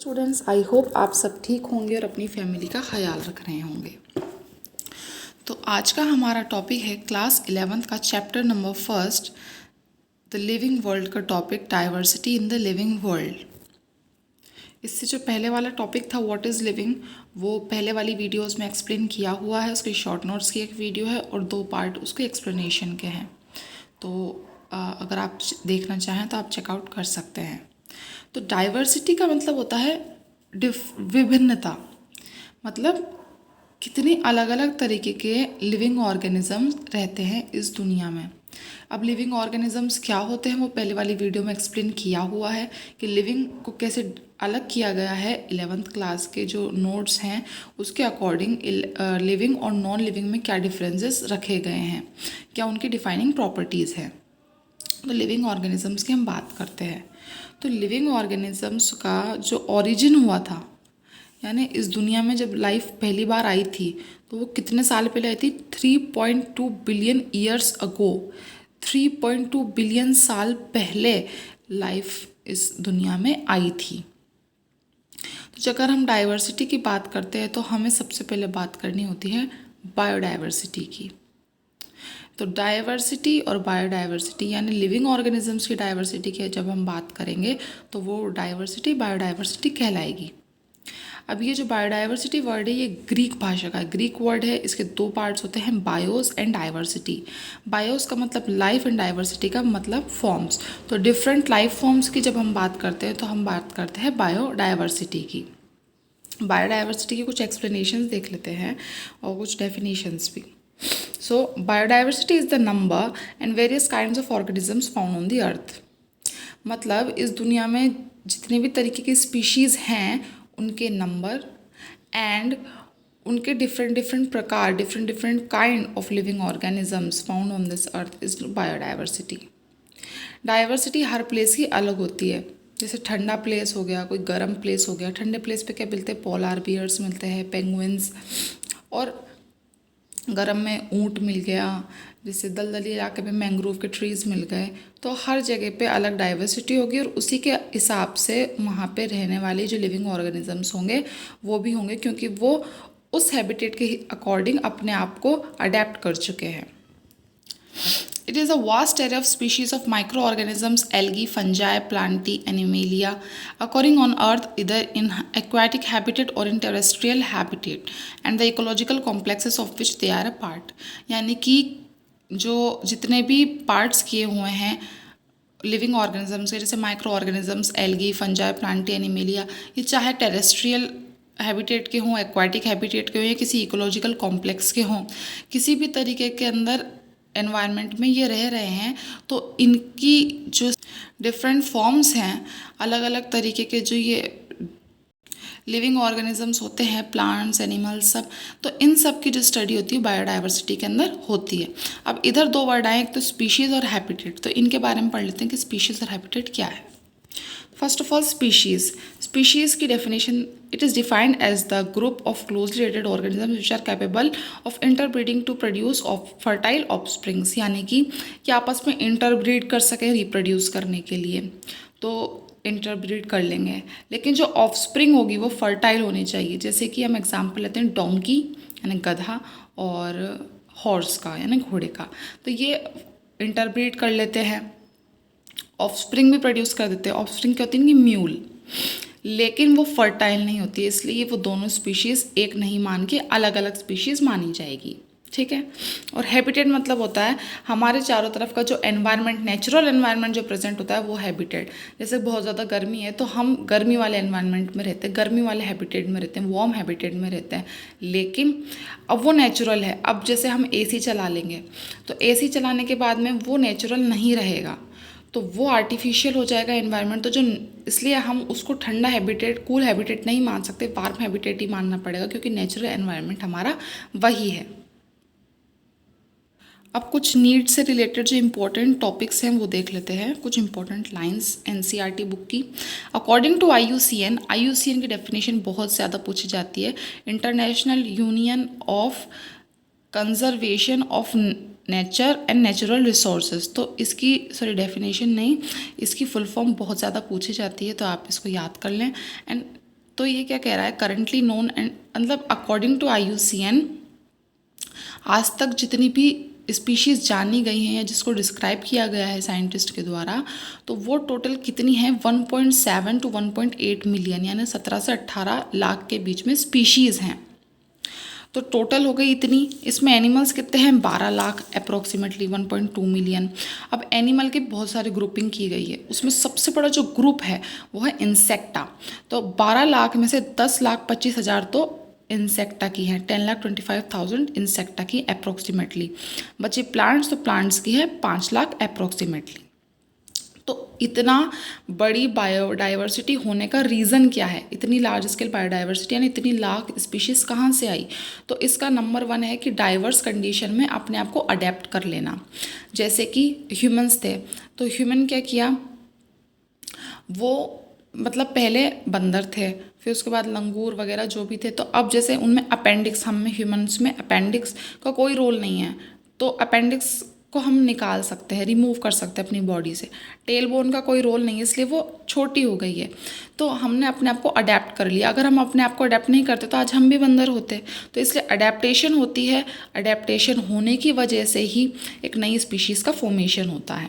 Students, I hope आप सब ठीक होंगे और अपनी फैमिली का ख्याल रख रहे होंगे। तो आज का हमारा टॉपिक है क्लास 11th का chapter number first, the living world का topic, diversity in the living world. इससे जो पहले वाला टॉपिक था व्हाट इज़ लिविंग, वो पहले वाली वीडियोस में एक्सप्लेन किया हुआ है। उसके शॉर्ट नोट्स की एक वीडियो है और 2 पार्ट उसके एक्सप्लेनेशन के हैं। तो अगर आप देखना चाहें तो आप चेकआउट कर सकते हैं। तो डाइवर्सिटी का मतलब होता है विभिन्नता, मतलब कितनी अलग अलग तरीके के लिविंग ऑर्गेनिजम्स रहते हैं इस दुनिया में। अब लिविंग ऑर्गेनिजम्स क्या होते हैं वो पहले वाली वीडियो में एक्सप्लेन किया हुआ है कि लिविंग को कैसे अलग किया गया है। 11th क्लास के जो नोट्स हैं उसके अकॉर्डिंग लिविंग और नॉन लिविंग में क्या डिफरेंसेस रखे गए हैं, क्या उनकी डिफाइनिंग प्रॉपर्टीज़ हैं। तो लिविंग ऑर्गेनिजम्स की हम बात करते हैं। तो लिविंग ऑर्गेनिजम्स का जो ओरिजिन हुआ था, यानी इस दुनिया में जब लाइफ पहली बार आई थी तो वो कितने साल पहले आई थी? 3.2 बिलियन ईयर्स अगो। 3.2 बिलियन साल पहले लाइफ इस दुनिया में आई थी। तो अगर हम डाइवर्सिटी की बात करते हैं तो हमें सबसे पहले बात करनी होती है बायोडाइवर्सिटी की। तो डाइवर्सिटी और बायोडाइवर्सिटी यानी लिविंग ऑर्गेनिजम्स की डाइवर्सिटी की जब हम बात करेंगे तो वो डाइवर्सिटी बायोडाइवर्सिटी कहलाएगी। अब ये जो बायोडाइवर्सिटी वर्ड है ये ग्रीक भाषा का ग्रीक वर्ड है। इसके 2 पार्ट्स होते हैं, बायोस एंड डाइवर्सिटी। बायोस का मतलब लाइफ एंड डाइवर्सिटी का मतलब फॉर्म्स। तो डिफरेंट लाइफ फॉर्म्स की जब हम बात करते हैं तो हम बात करते हैं बायोडाइवर्सिटी की। बायोडाइवर्सिटी की कुछ एक्सप्लेनेशंस देख लेते हैं और कुछ डेफिनेशंस भी। So, biodiversity is the number and various kinds of organisms found on the earth. मतलब इस दुनिया में जितने भी तरीके की स्पीशीज़ हैं उनके नंबर एंड उनके डिफरेंट प्रकार, different kind of living organisms found on this earth is biodiversity. Diversity her place की अलग होती है। जैसे ठंडा प्लेस हो गया, कोई गर्म प्लेस हो गया। ठंडे प्लेस पे क्या मिलते हैं? पोलार बियर्स मिलते हैं, पेंगुइन्स, और गर्म में ऊंट मिल गया। जैसे दलदली इलाके में मैंग्रोव के ट्रीज़ मिल गए। तो हर जगह पे अलग डाइवर्सिटी होगी और उसी के हिसाब से वहाँ पे रहने वाले जो लिविंग ऑर्गेनिजम्स होंगे वो भी होंगे, क्योंकि वो उस हैबिटेट के अकॉर्डिंग अपने आप को अडेप्ट कर चुके हैं। It is a vast array of species of microorganisms, algae, fungi, plantae, animalia, occurring on Earth either in aquatic habitat or in terrestrial habitat, and the ecological complexes of which they are a part. यानी कि जो जितने भी parts किए हुए हैं living organisms के, जैसे micro organisms, algae, fungi, Plantae, animalia, ये चाहे टेरेस्ट्रियल हैबिटेट के हों, एक्वाटिक हैबिटेट के हों या किसी इकोलॉजिकल कॉम्प्लेक्स के हों, किसी भी तरीके के अंदर एनवायरनमेंट में ये रह रहे हैं, तो इनकी जो डिफरेंट फॉर्म्स हैं, अलग अलग तरीके के जो ये लिविंग ऑर्गेनिजम्स होते हैं, प्लांट्स, एनिमल्स, सब, तो इन सब की जो स्टडी होती है बायोडाइवर्सिटी के अंदर होती है। अब इधर 2 वर्ड आए, एक तो स्पीशीज़ और हैबिटेट। तो इनके बारे में पढ़ लेते हैं कि स्पीशीज़ और हैबिटेट क्या है। फर्स्ट ऑफ ऑल, स्पीशीज़ की definition, it is defined as the group of closely related organisms which are capable of interbreeding to produce of fertile offsprings, यानी कि आपस में इंटरब्रीड कर सकें रिप्रोड्यूस करने के लिए। तो इंटरब्रीड कर लेंगे, लेकिन जो ऑफस्प्रिंग होगी वो फर्टाइल होनी चाहिए। जैसे कि हम एग्जांपल लेते हैं डोंकी यानी गधा और हॉर्स का यानी घोड़े का। तो ये इंटरब्रीड कर लेते हैं, ऑफस्प्रिंग भी प्रोड्यूस कर देते हैं। ऑफस्प्रिंग क्या होती है? इनकी म्यूल, लेकिन वो फर्टाइल नहीं होती है, इसलिए वो दोनों स्पीशीज़ एक नहीं मान के अलग अलग स्पीशीज़ मानी जाएगी। ठीक है। और हैबिटेट मतलब होता है हमारे चारों तरफ का जो एनवायरनमेंट, नेचुरल एनवायरनमेंट जो प्रेजेंट होता है वो हैबिटेट। जैसे बहुत ज़्यादा गर्मी है तो हम गर्मी वाले एनवायरनमेंट में रहते हैं, गर्मी वाले हैबिटेट में रहते हैं, वार्म हैबिटेट में रहते हैं, लेकिन अब वो नेचुरल है। अब जैसे हम एसी चला लेंगे तो एसी चलाने के बाद में वो नेचुरल नहीं रहेगा, तो वो आर्टिफिशियल हो जाएगा एनवायरनमेंट। तो जो इसलिए हम उसको ठंडा हैबिटेट, कूल हैबिटेट नहीं मान सकते, वार्म हैबिटेट ही मानना पड़ेगा, क्योंकि नेचुरल एनवायरनमेंट हमारा वही है। अब कुछ नीड से रिलेटेड जो इम्पोर्टेंट टॉपिक्स हैं वो देख लेते हैं, कुछ इंपॉर्टेंट लाइंस एनसीईआरटी बुक की। अकॉर्डिंग टू आईयूसीएन की डेफिनेशन बहुत ज़्यादा पूछी जाती है, international union of conservation of nature and natural resources. तो इसकी डेफिनेशन नहीं, इसकी फुल फॉर्म बहुत ज़्यादा पूछी जाती है, तो आप इसको याद कर लें। एंड तो ये क्या कह रहा है, करंटली नोन एंड मतलब अकॉर्डिंग टू IUCN आज तक जितनी भी स्पीशीज़ जानी गई हैं या जिसको डिस्क्राइब किया गया है साइंटिस्ट के द्वारा, तो वो टोटल कितनी है 1.7 to 1.8 मिलियन, यानी 17 से 18 लाख के बीच में स्पीशीज़ हैं। तो टोटल हो गई इतनी। इसमें एनिमल्स कितने हैं, 12 लाख अप्रोक्सीमेटली 1.2 मिलियन। अब एनिमल की बहुत सारी ग्रुपिंग की गई है, उसमें सबसे बड़ा जो ग्रुप है वो है इंसेक्टा। तो 12 लाख में से 10,25,000 तो इंसेक्टा की है, 10,25,000 इंसेक्टा की अप्रोक्सीमेटली। बची प्लांट्स, तो प्लांट्स की है 5 लाख अप्रोक्सीमेटली। तो इतना बड़ी बायोडाइवर्सिटी होने का रीज़न क्या है, इतनी लार्ज स्केल बायोडाइवर्सिटी यानी इतनी लाख स्पीशीज़ कहाँ से आई? तो इसका नंबर 1 है कि डाइवर्स कंडीशन में अपने आप को अडेप्ट कर लेना। जैसे कि ह्यूमंस थे, तो ह्यूमन क्या किया, वो मतलब पहले बंदर थे, फिर उसके बाद लंगूर वगैरह जो भी थे, तो अब जैसे उनमें अपेंडिक्स, हम में ह्यूमंस में अपेंडिक्स का कोई रोल नहीं है, तो अपेंडिक्स को हम निकाल सकते हैं, रिमूव कर सकते हैं अपनी बॉडी से। टेल बोन का कोई रोल नहीं है, इसलिए वो छोटी हो गई है। तो हमने अपने आप को अडेप्ट कर लिया। अगर हम अपने आप को अडेप्ट नहीं करते तो आज हम भी बंदर होते। तो इसलिए अडेप्टेशन होती है, अडेप्टेशन होने की वजह से ही एक नई स्पीशीज़ का फॉर्मेशन होता है।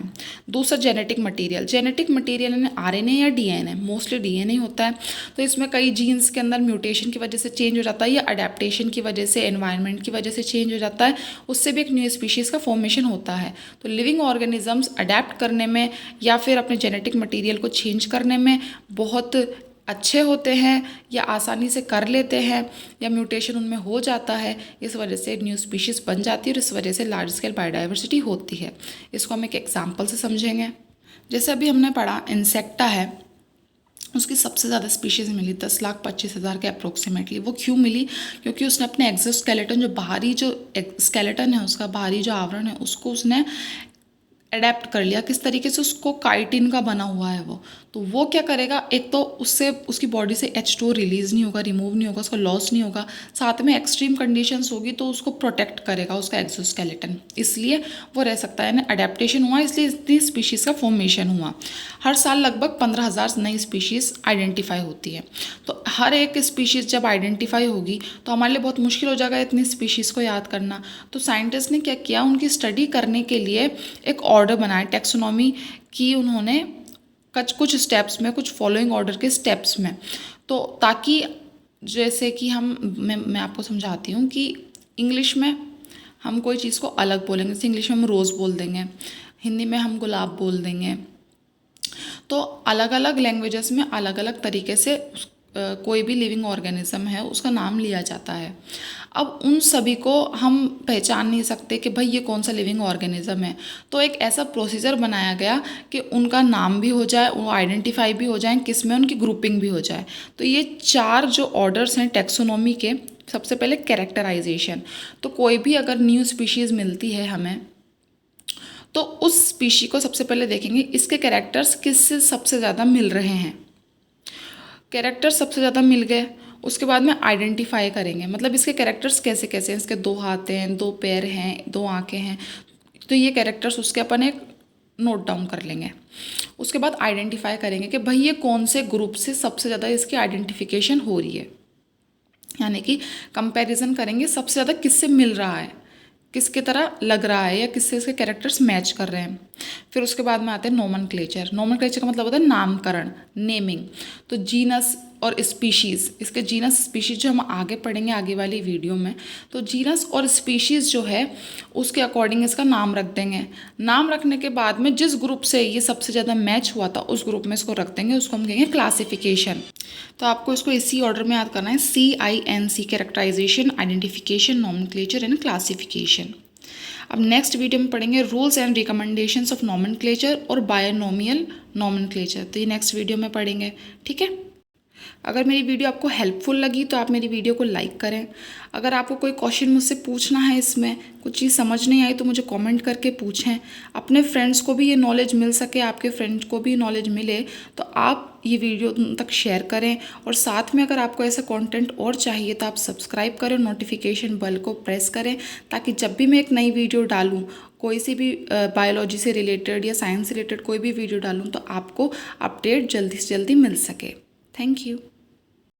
दूसरा जेनेटिक मटीरियल, जेनेटिक मटीरियल यानी RNA या DNA, मोस्टली DNA होता है। तो इसमें कई जीन्स के अंदर म्यूटेशन की वजह से चेंज हो जाता है या अडेप्टेशन की वजह से, एनवायरनमेंट की वजह से चेंज हो जाता है, उससे भी एक न्यू स्पीशीज़ का फॉर्मेशन होता है। तो लिविंग ऑर्गेनिजम्स अडेप्ट करने में या फिर अपने जेनेटिक मटीरियल को चेंज करने में बहुत अच्छे होते हैं या आसानी से कर लेते हैं, या म्यूटेशन उनमें हो जाता है, इस वजह से न्यू स्पीशीज़ बन जाती है और इस वजह से लार्ज स्केल बायोडाइवर्सिटी होती है। इसको हम एक एग्जांपल से समझेंगे। जैसे अभी हमने पढ़ा इंसेक्टा है, उसकी सबसे ज़्यादा स्पीशीज़ मिली 10,25,000 के अप्रोक्सीमेटली। वो क्यों मिली? क्योंकि उसने अपने एक्सोस्केलेटन, जो बाहरी जो स्केलेटन है उसका, बाहरी जो आवरण है, उसको उसने अडेप्ट कर लिया। किस तरीके से? उसको काइटिन का बना हुआ है वो, तो वो क्या करेगा, एक तो उससे उसकी बॉडी से H2 रिलीज़ नहीं होगा, रिमूव नहीं होगा, उसका लॉस नहीं होगा, साथ में एक्सट्रीम कंडीशंस होगी तो उसको प्रोटेक्ट करेगा उसका एक्सोस्केलेटन, इसलिए वो रह सकता है। यानी अडेप्टेशन हुआ, इसलिए इतनी स्पीशीज़ का फॉर्मेशन हुआ। हर साल लगभग 15,000 नई स्पीशीज़ आइडेंटिफाई होती है। तो हर एक स्पीशीज़ जब आइडेंटिफाई होगी तो हमारे लिए बहुत मुश्किल हो जाएगा इतनी स्पीशीज़ को याद करना। तो साइंटिस्ट ने क्या किया, उनकी स्टडी करने के लिए एक ऑर्डर बनाया, टैक्सोनॉमी की उन्होंने कुछ स्टेप्स में, कुछ फॉलोइंग ऑर्डर के स्टेप्स में। तो ताकि जैसे कि मैं आपको समझाती हूँ कि इंग्लिश में हम कोई चीज़ को अलग बोलेंगे, जैसे इंग्लिश में हम रोज़ बोल देंगे, हिंदी में हम गुलाब बोल देंगे, तो अलग अलग लैंग्वेजेस में अलग अलग तरीके से कोई भी लिविंग ऑर्गेनिज्म है उसका नाम लिया जाता है। अब उन सभी को हम पहचान नहीं सकते कि भाई ये कौन सा लिविंग ऑर्गेनिज्म है, तो एक ऐसा प्रोसीजर बनाया गया कि उनका नाम भी हो जाए, वो आइडेंटिफाई भी हो जाए, किसमें उनकी ग्रुपिंग भी हो जाए। तो ये 4 जो ऑर्डर्स हैं टैक्सोनॉमी के, सबसे पहले कैरेक्टराइजेशन। तो कोई भी अगर न्यू स्पीशीज़ मिलती है हमें, तो उस स्पीशी को सबसे पहले देखेंगे इसके कैरेक्टर्स किससे सबसे ज़्यादा मिल रहे हैं। कैरेक्टर सबसे ज़्यादा मिल गए, उसके बाद में आइडेंटिफाई करेंगे, मतलब इसके कैरेक्टर्स कैसे कैसे हैं, इसके 2 हाथ हैं, 2 पैर हैं, 2 आँखें हैं, तो ये कैरेक्टर्स उसके अपन एक नोट डाउन कर लेंगे। उसके बाद आइडेंटिफाई करेंगे कि भाई ये कौन से ग्रुप से सबसे ज़्यादा इसकी आइडेंटिफिकेशन हो रही है, यानी कि कंपैरिजन करेंगे सबसे ज़्यादा किससे मिल रहा है, किसके तरह लग रहा है या किससे इसके कैरेक्टर्स मैच कर रहे हैं। फिर उसके बाद में आते हैं नोमेनक्लेचर। नोमेनक्लेचर का मतलब होता है नामकरण, नेमिंग। तो जीनस और स्पीशीज़, इसके जीनस स्पीशीज़ जो हम आगे पढ़ेंगे आगे वाली वीडियो में, तो जीनस और स्पीशीज़ जो है उसके अकॉर्डिंग इसका नाम रख देंगे। नाम रखने के बाद में जिस ग्रुप से ये सबसे ज़्यादा मैच हुआ था उस ग्रुप में इसको रख देंगे, उसको हम कहेंगे क्लासिफिकेशन। तो आपको इसको इसी ऑर्डर में याद करना है, CINC, characterization, identification, nomenclature and classification. अब नेक्स्ट वीडियो में पढ़ेंगे rules and recommendations of nomenclature और बायनोमियल नोमेनक्लेचर। तो ये नेक्स्ट वीडियो में पढ़ेंगे, ठीक है। अगर मेरी वीडियो आपको हेल्पफुल लगी तो आप मेरी वीडियो को लाइक करें। अगर आपको कोई क्वेश्चन मुझसे पूछना है, इसमें कुछ चीज़ समझ नहीं आई, तो मुझे कमेंट करके पूछें। अपने फ्रेंड्स को भी ये नॉलेज मिल सके, आपके फ्रेंड्स को भी नॉलेज मिले, तो आप ये वीडियो उन तक शेयर करें। और साथ में अगर आपको ऐसा कंटेंट और चाहिए तो आप सब्सक्राइब करें, नोटिफिकेशन बेल को प्रेस करें, ताकि जब भी मैं एक नई वीडियो डालूँ, कोई सी भी बायोलॉजी से रिलेटेड या साइंस से रिलेटेड कोई भी वीडियो डालूँ, तो आपको अपडेट जल्दी से जल्दी मिल सके। Thank you.